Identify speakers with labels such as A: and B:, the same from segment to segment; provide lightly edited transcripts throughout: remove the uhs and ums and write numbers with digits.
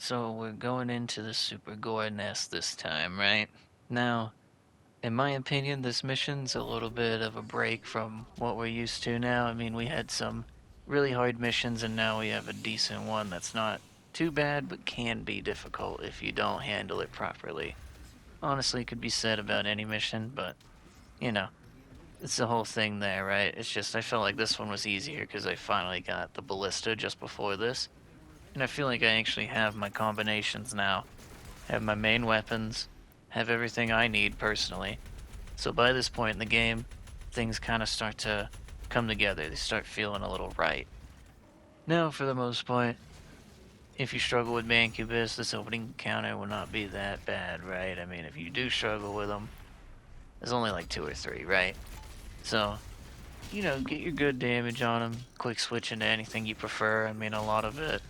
A: So we're going into the Super Gore Nest this time, right? Now, in my opinion, this mission's a little bit of a break from what we're used to now. I mean, we had some really hard missions, and now we have a decent one that's not too bad, but can be difficult if you don't handle it properly. Honestly, it could be said about any mission, but, you know, it's the whole thing there, right? It's just, I felt like this one was easier because I finally got the ballista just before this, and I feel like I actually have my combinations now. Have my main weapons, have everything I need personally. So by this point in the game, things kind of start to come together. They start feeling a little right. Now, for the most part, if you struggle with Mancubus, this opening encounter will not be that bad, right? I mean, if you do struggle with them, there's only like 2 or 3, right? So, get your good damage on them. Quick switch into anything you prefer. I mean, a lot of it.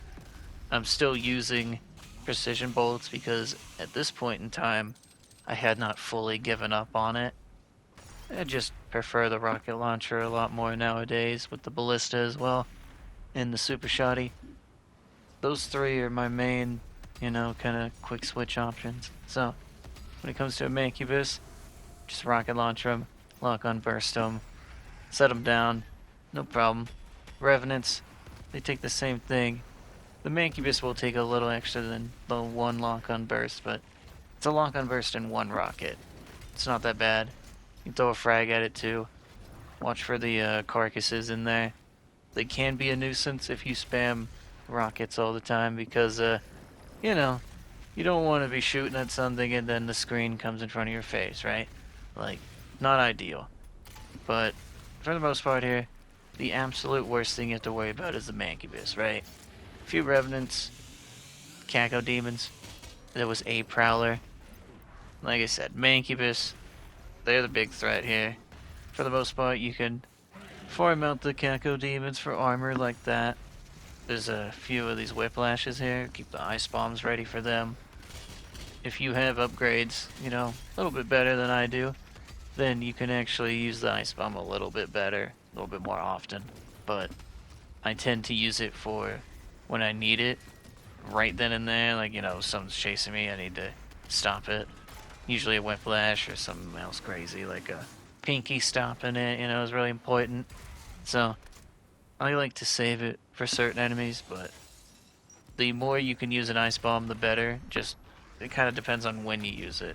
A: I'm still using precision bolts because at this point in time, I had not fully given up on it. I just prefer the rocket launcher a lot more nowadays with the ballista as well and the super shoddy. Those three are my main, kind of quick switch options. So when it comes to a Mancubus, just rocket launch them, lock on burst them, set them down, no problem. Revenants, they take the same thing. The Mancubus will take a little extra than the one lock on burst, but it's a lock on burst and one rocket. It's not that bad. You can throw a frag at it too. Watch for the carcasses in there. They can be a nuisance if you spam rockets all the time because, you know, you don't want to be shooting at something and then the screen comes in front of your face, right? Like, not ideal. But for the most part here, the absolute worst thing you have to worry about is the Mancubus, right? A few Revenants, Caco Demons, there was a Prowler. Like I said, Mancubus, they're the big threat here. For the most part, you can farm out the Caco Demons for armor like that. There's a few of these whiplashes here. Keep the ice bombs ready for them. If you have upgrades, a little bit better than I do, then you can actually use the ice bomb a little bit better, a little bit more often. But I tend to use it for when I need it, right then and there. Like, someone's chasing me, I need to stop it. Usually a whiplash or something else crazy, like a pinky stopping it, is really important. So I like to save it for certain enemies, but the more you can use an ice bomb, the better. Just, it kind of depends on when you use it.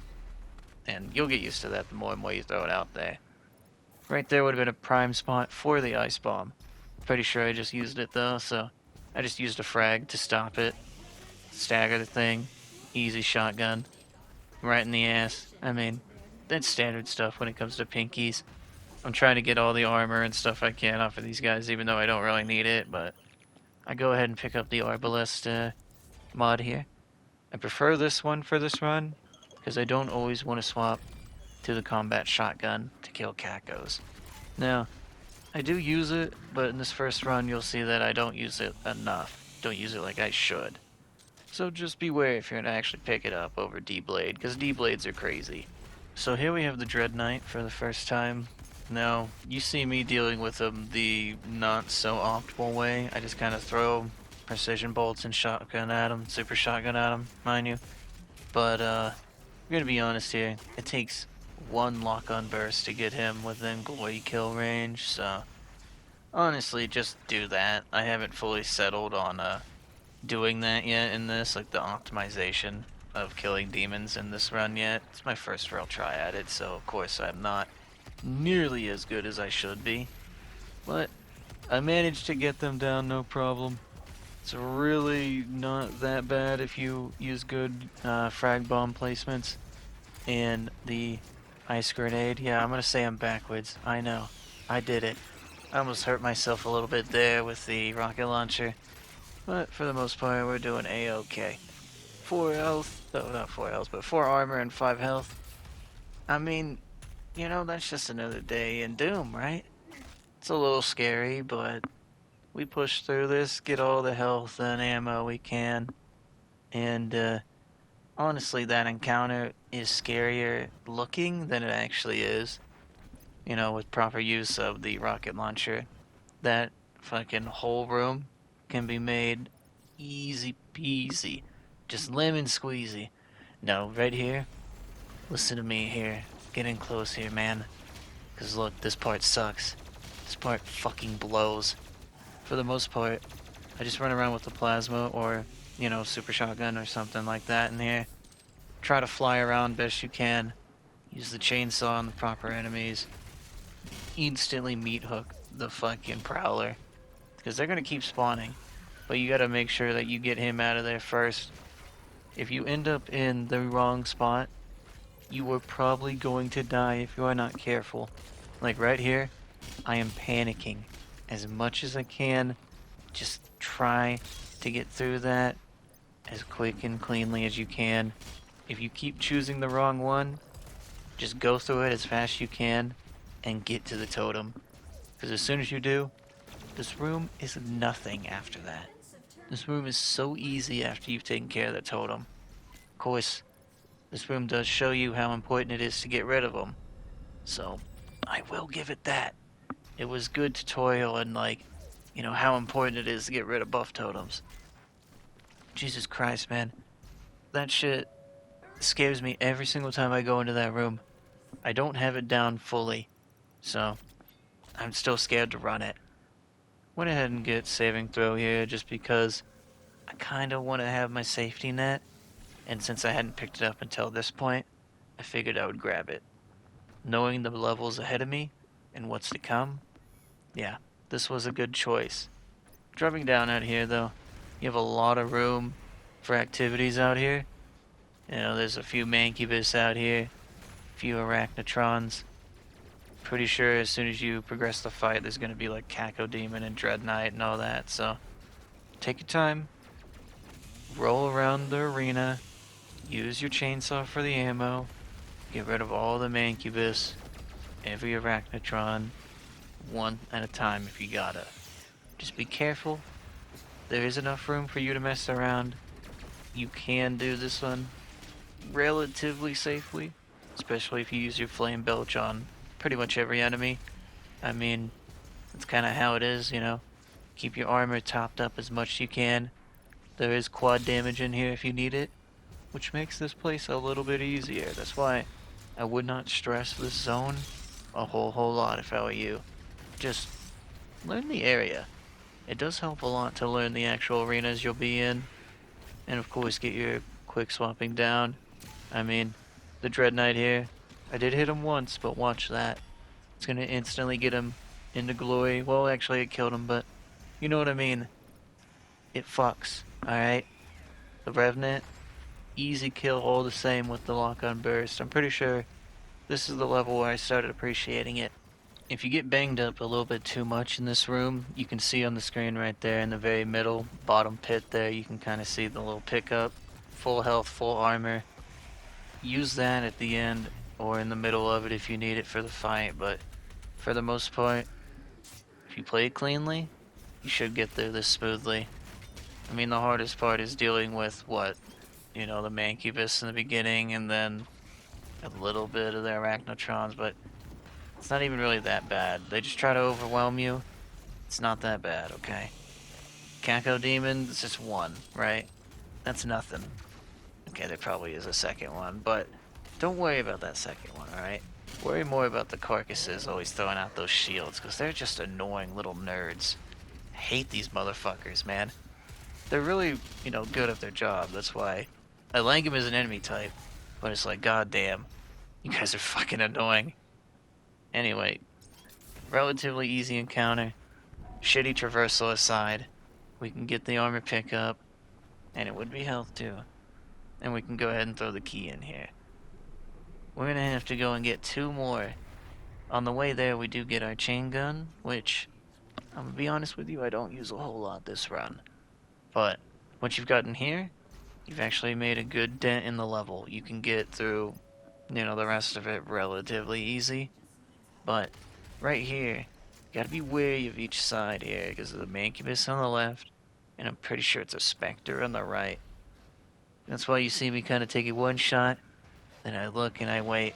A: And you'll get used to that the more and more you throw it out there. Right there would have been a prime spot for the ice bomb. Pretty sure I just used it though, so I just used a frag to stop it. Stagger the thing. Easy shotgun. Right in the ass. I mean, that's standard stuff when it comes to pinkies. I'm trying to get all the armor and stuff I can off of these guys, even though I don't really need it, but I go ahead and pick up the Arbalest mod here. I prefer this one for this run, because I don't always want to swap to the combat shotgun to kill cacos. Now, I do use it, but in this first run you'll see that I don't use it enough. Don't use it like I should. So just beware if you're going to actually pick it up over D-Blade, because D-Blades are crazy. So here we have the Dread Knight for the first time. Now, you see me dealing with him the not so optimal way. I just kind of throw precision bolts and shotgun at him, super shotgun at him, mind you. But, I'm gonna be honest here, it takes one lock-on burst to get him within glory kill range, so honestly, just do that. I haven't fully settled on, doing that yet in this, like the optimization of killing demons in this run yet. It's my first real try at it, so of course I'm not nearly as good as I should be. But I managed to get them down no problem. It's really not that bad if you use good frag bomb placements. And the ice grenade, yeah, I'm gonna say I'm backwards. I know. I did it. I almost hurt myself a little bit there with the rocket launcher. But for the most part, we're doing A-okay. 4 health, no, not 4 health, but 4 armor and 5 health. I mean, that's just another day in Doom, right? It's a little scary, but we push through this, get all the health and ammo we can, and honestly, that encounter is scarier looking than it actually is. With proper use of the rocket launcher, that fucking whole room can be made easy peasy. Just lemon squeezy. No, right here. Listen to me here. Get in close here, man. Cause look, this part sucks. This part fucking blows. For the most part, I just run around with the plasma or, super shotgun or something like that in here. Try to fly around best you can. Use the chainsaw on the proper enemies. Instantly meat hook the fucking prowler. Because they're gonna keep spawning. But you gotta make sure that you get him out of there first. If you end up in the wrong spot, you are probably going to die if you are not careful. Like right here, I am panicking as much as I can. Just try to get through that as quick and cleanly as you can. If you keep choosing the wrong one, just go through it as fast as you can and get to the totem. Because as soon as you do, this room is nothing after that. This room is so easy after you've taken care of the totem. Of course, this room does show you how important it is to get rid of them. So, I will give it that. It was good tutorial and how important it is to get rid of buff totems. Jesus Christ, man. That shit scares me every single time I go into that room. I don't have it down fully, so I'm still scared to run it. Went ahead and get saving throw here just because I kind of want to have my safety net, and since I hadn't picked it up until this point, I figured I would grab it. Knowing the levels ahead of me and what's to come, yeah, this was a good choice. Dropping down out here though, you have a lot of room for activities out here. There's a few mancubus out here, a few arachnotrons. Pretty sure as soon as you progress the fight, there's gonna be like Cacodemon and Dread Knight and all that, so take your time, roll around the arena, use your chainsaw for the ammo, get rid of all the mancubus, every arachnotron, one at a time if you gotta. Just be careful. There is enough room for you to mess around. You can do this one relatively safely, especially if you use your flame belch on pretty much every enemy. I mean, that's kind of how it is, Keep your armor topped up as much as you can. There is quad damage in here if you need it, which makes this place a little bit easier. That's why I would not stress this zone a whole lot if I were you. Just learn the area. It does help a lot to learn the actual arenas you'll be in, and of course get your quick swapping down. I mean, the Dread Knight here, I did hit him once, but watch that. It's gonna instantly get him into glory. Well, actually it killed him, but you know what I mean. It fucks, alright? The Revenant, easy kill all the same with the lock-on burst. I'm pretty sure this is the level where I started appreciating it. If you get banged up a little bit too much in this room, you can see on the screen right there in the very middle, bottom pit there, you can kind of see the little pickup. Full health, full armor. Use that at the end or in the middle of it if you need it for the fight, but for the most part, if you play it cleanly, you should get through this smoothly. I mean, the hardest part is dealing with the mancubus in the beginning and then a little bit of the arachnotrons, but it's not even really that bad. They just try to overwhelm you. It's not that bad, okay? Cacodemon, it's just one, right? That's nothing. Okay, there probably is a second one, but don't worry about that second one, alright? Worry more about the carcasses always throwing out those shields, because they're just annoying little nerds. I hate these motherfuckers, man. They're really, good at their job. That's why I like them as an enemy type, but it's like, goddamn, you guys are fucking annoying. Anyway, relatively easy encounter. Shitty traversal aside, we can get the armor pickup, and it would be health too. And we can go ahead and throw the key in here. We're gonna have to go and get 2 more. On the way there, we do get our chain gun, which, I'm gonna be honest with you, I don't use a whole lot this run. But once you've gotten here, you've actually made a good dent in the level. You can get through, the rest of it relatively easy. But right here, you gotta be wary of each side here, because of the mancubus on the left, and I'm pretty sure it's a specter on the right. That's why you see me kind of take it one shot, then I look and I wait,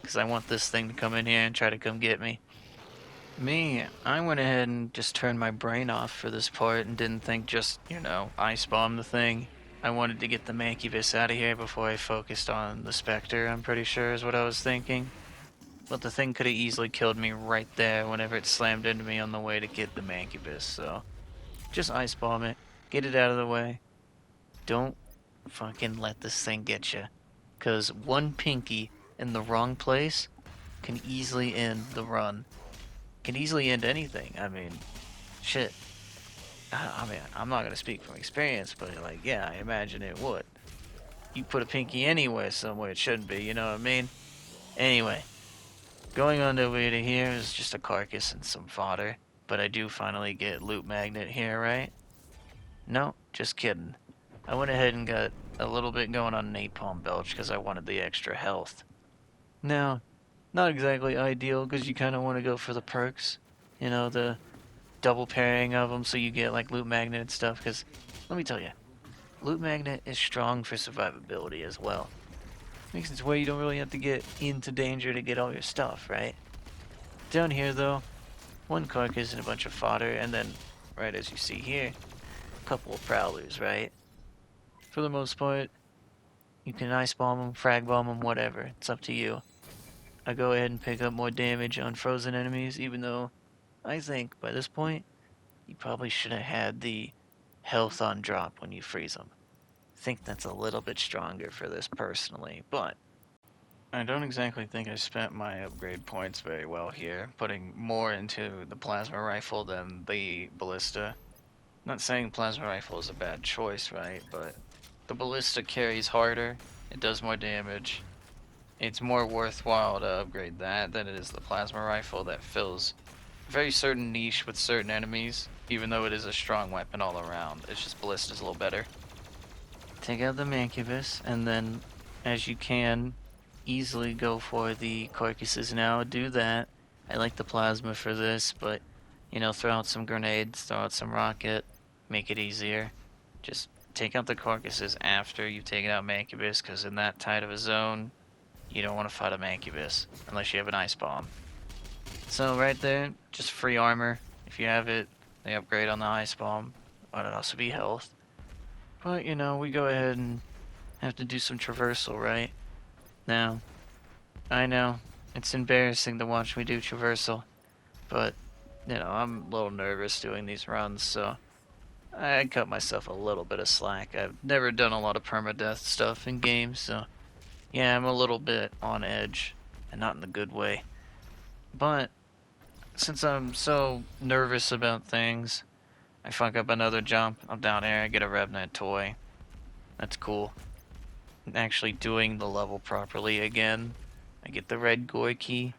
A: because I want this thing to come in here and try to come get me. I went ahead and just turned my brain off for this part and didn't think just, ice bomb the thing. I wanted to get the Mancubus out of here before I focused on the Spectre, I'm pretty sure is what I was thinking. But the thing could have easily killed me right there whenever it slammed into me on the way to get the Mancubus, so just Ice Bomb it, get it out of the way. Don't fucking let this thing get you. Because one pinky in the wrong place can easily end the run. Can easily end anything. I mean, shit. I mean, I'm not going to speak from experience, but like, yeah, I imagine it would. You put a pinky anywhere somewhere it shouldn't be, you know what I mean? Anyway, going on over to here is just a carcass and some fodder. But I do finally get loot magnet here, right? No, just kidding. I went ahead and got a little bit going on Napalm Belch because I wanted the extra health. Now, not exactly ideal because you kind of want to go for the perks. You know, the double pairing of them so you get like loot magnet and stuff because, let me tell you, loot magnet is strong for survivability as well. Makes it where you don't really have to get into danger to get all your stuff, right? Down here though, one carcass and a bunch of fodder, and then, right as you see here, a couple of prowlers, right? For the most part, you can ice bomb them, frag bomb them, whatever. It's up to you. I go ahead and pick up more damage on frozen enemies, even though I think by this point, you probably should have had the health on drop when you freeze them. I think that's a little bit stronger for this personally, but I don't exactly think I spent my upgrade points very well here, putting more into the plasma rifle than the ballista. Not saying plasma rifle is a bad choice, right? But the ballista carries harder, it does more damage. It's more worthwhile to upgrade that than it is the plasma rifle that fills a very certain niche with certain enemies, even though it is a strong weapon all around. It's just ballista's a little better. Take out the Mancubus, and then, as you can, easily go for the carcasses now. Do that. I like the plasma for this, but, you know, throw out some grenades, throw out some rocket, make it easier. Just take out the carcasses after you've taken out Mancubus, because in that tight of a zone, you don't want to fight a Mancubus, unless you have an ice bomb. So right there, just free armor. If you have it, they upgrade on the ice bomb, but it'd also be health. But, you know, we go ahead and have to do some traversal, right? Now, I know, it's embarrassing to watch me do traversal, but, you know, I'm a little nervous doing these runs, so I cut myself a little bit of slack. I've never done a lot of permadeath stuff in games, so yeah, I'm a little bit on edge, and not in the good way. But, since I'm so nervous about things, I fuck up another jump, I'm down here, I get a Revenant toy. That's cool. Actually doing the level properly again. I get the red Goy key.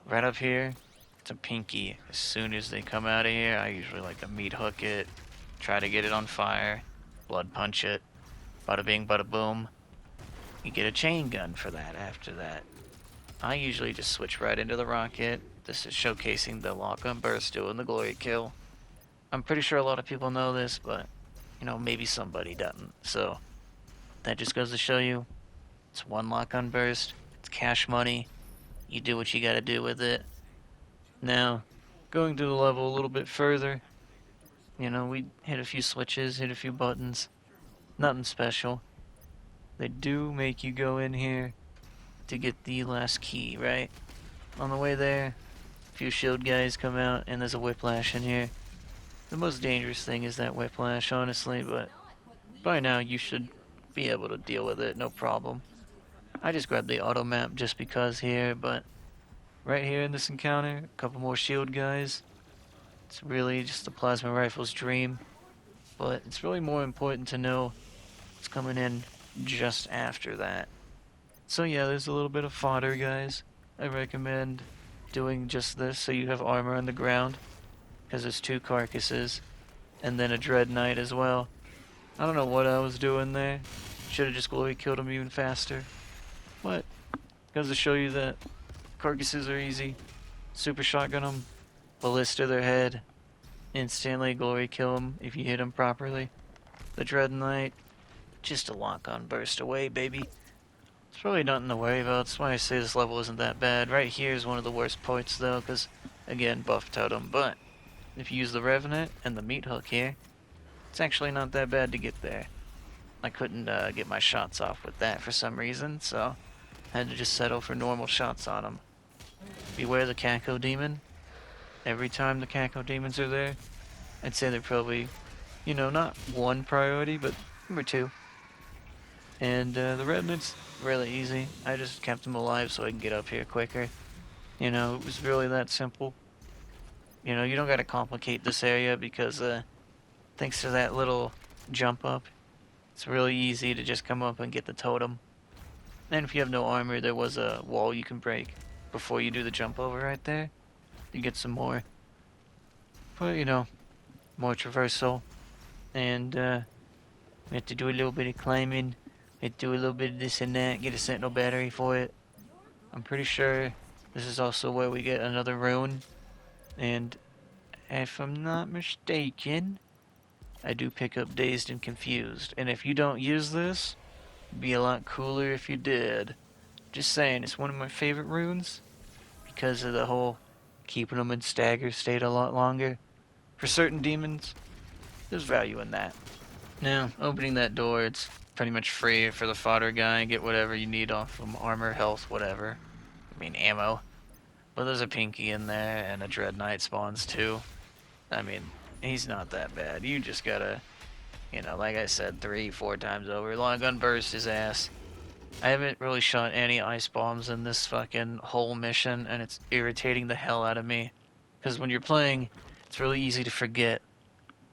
A: Right up here, it's a pinky. As soon as they come out of here, I usually like to meat hook it, try to get it on fire, blood punch it, bada bing, bada boom. You get a chain gun for that after that. I usually just switch right into the rocket. This is showcasing the lock-on burst doing the glory kill. I'm pretty sure a lot of people know this, but, you know, maybe somebody doesn't. So, that just goes to show you, it's one lock-on burst, it's cash money, you do what you gotta do with it. Now, going through the level a little bit further, you know, we hit a few switches, hit a few buttons, nothing special. They do make you go in here to get the last key, right? On the way there, a few shield guys come out, and there's a whiplash in here. The most dangerous thing is that whiplash, honestly, but by now you should be able to deal with it, no problem. I just grabbed the auto map just because here, but right here in this encounter, a couple more shield guys. It's really just the plasma rifle's dream, but it's really more important to know what's coming in just after that. So yeah, there's a little bit of fodder, guys. I recommend doing just this so you have armor on the ground, because there's two carcasses, and then a Dread Knight as well. I don't know what I was doing there. Should have just glory killed him even faster. But, goes to show you that carcasses are easy. Super shotgun them, ballista their head, instantly glory kill them if you hit them properly. The Dread Knight, just a lock-on burst away, baby. It's really nothing to worry about. That's why I say this level isn't that bad. Right here is one of the worst points though, because, again, buff totem. But, if you use the Revenant and the meat hook here, it's actually not that bad to get there. I couldn't get my shots off with that for some reason, so I had to just settle for normal shots on them. Beware the Caco Demon. Every time the Caco Demons are there, I'd say they're probably, you know, not one priority, but number two. And the Revenant's really easy. I just kept them alive so I can get up here quicker. You know, it was really that simple. You know, you don't gotta complicate this area because thanks to that little jump up, it's really easy to just come up and get the totem. And if you have no armor, there was a wall you can break before you do the jump over right there. You get some more. But, you know, more traversal. And we have to do a little bit of climbing. We have to do a little bit of this and that. Get a sentinel battery for it. I'm pretty sure this is also where we get another rune. And if I'm not mistaken, I do pick up Dazed and Confused. And if you don't use this, it'd be a lot cooler if you did. Just saying, it's one of my favorite runes because of the whole keeping them in stagger state a lot longer. For certain demons, there's value in that. Now, opening that door, it's pretty much free for the fodder guy. Get whatever you need off him, armor, health, whatever. I mean, ammo. But there's a Pinky in there, and a Dread Knight spawns too. I mean, he's not that bad. You just gotta, you know, like I said, 3-4 times over. Long gun burst his ass. I haven't really shot any ice bombs in this fucking whole mission, and it's irritating the hell out of me. Because when you're playing, it's really easy to forget.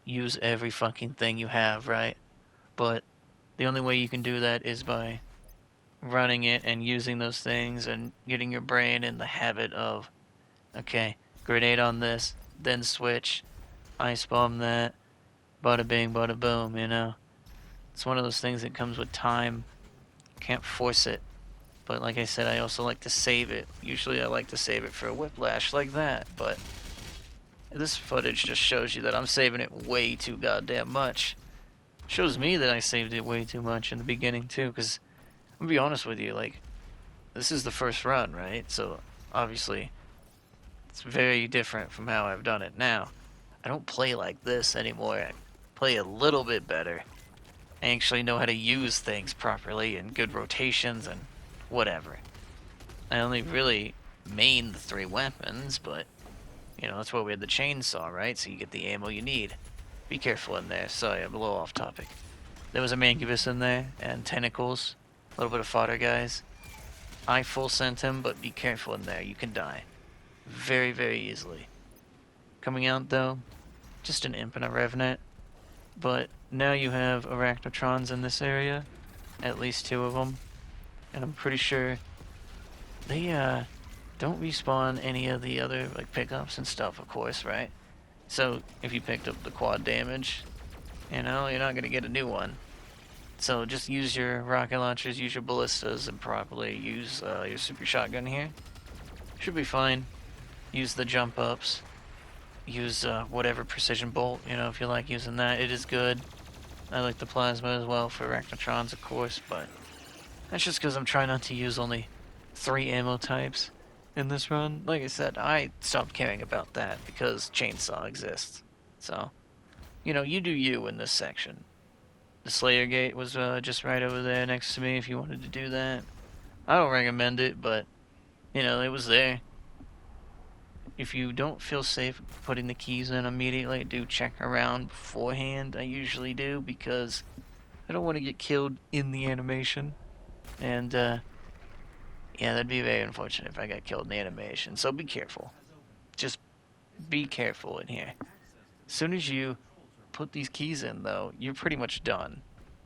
A: Use every fucking thing you have, right? But the only way you can do that is by running it and using those things and getting your brain in the habit of, okay, grenade on this, then switch, ice bomb that, bada bing, bada boom, you know? It's one of those things that comes with time. Can't force it. But like I said, I also like to save it. Usually I like to save it for a whiplash like that, but this footage just shows you that I'm saving it way too goddamn much. Shows me that I saved it way too much in the beginning too, because I'm gonna be honest with you, like, this is the first run, right? So obviously it's very different from how I've done it now. I don't play like this anymore. I play a little bit better. I actually know how to use things properly and good rotations and whatever. I only really main the 3 weapons, but, you know, that's why we had the chainsaw, right? So you get the ammo you need. Be careful in there. Sorry, I'm a little off topic. There was a Mancubus in there, and tentacles. A little bit of fodder, guys. I full sent him, but be careful in there. You can die. Very, very easily. Coming out, though, just an imp and a revenant. But now you have arachnotrons in this area. At least 2 of them. And I'm pretty sure they don't respawn any of the other like pickups and stuff, of course, right? So if you picked up the quad damage, you know, you're not gonna get a new one. So just use your rocket launchers, use your ballistas, and properly use your super shotgun here. Should be fine. Use the jump ups. Use whatever precision bolt, you know, if you like using that. It is good. I like the plasma as well for arachnotrons, of course, but that's just because I'm trying not to use only 3 ammo types in this run. Like I said, I stopped caring about that because chainsaw exists. So, you know, you do you in this section. The Slayer Gate was just right over there next to me if you wanted to do that. I don't recommend it, but, you know, it was there. If you don't feel safe putting the keys in immediately, do check around beforehand. I usually do because I don't want to get killed in the animation. And, yeah, that'd be very unfortunate if I got killed in the animation. So be careful. Just be careful in here. As soon as you put these keys in, though, you're pretty much done.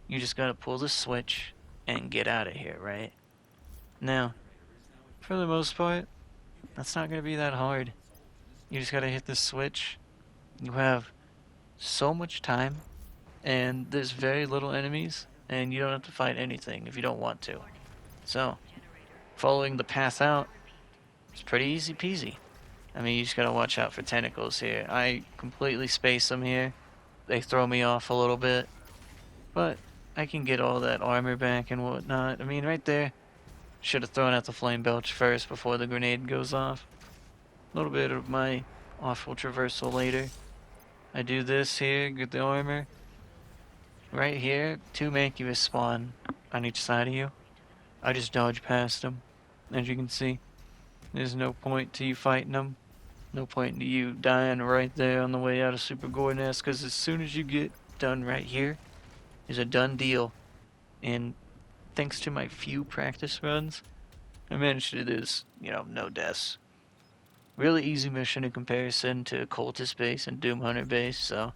A: You just gotta pull the switch and get out of here, right? Now, for the most part, that's not gonna be that hard. You just gotta hit the switch. You have so much time, and there's very little enemies, and you don't have to fight anything if you don't want to. So, following the path out, it's pretty easy peasy. I mean, you just gotta watch out for tentacles here. I completely space them here. They throw me off a little bit, but I can get all that armor back and whatnot. I mean, right there, should have thrown out the flame belch first before the grenade goes off. A little bit of my awful traversal later. I do this here, get the armor. right here, 2 Mancubus spawn on each side of you. I just dodge past them. As you can see, there's no point to you fighting them. No point to you dying right there on the way out of Super Gore Nest, because as soon as you get done right here, is a done deal. And thanks to my few practice runs, I managed to do this, no deaths. Really easy mission in comparison to Cultist base and Doom Hunter base, so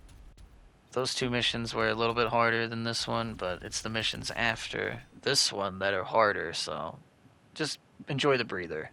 A: those 2 missions were a little bit harder than this one, but it's the missions after this one that are harder, so just enjoy the breather.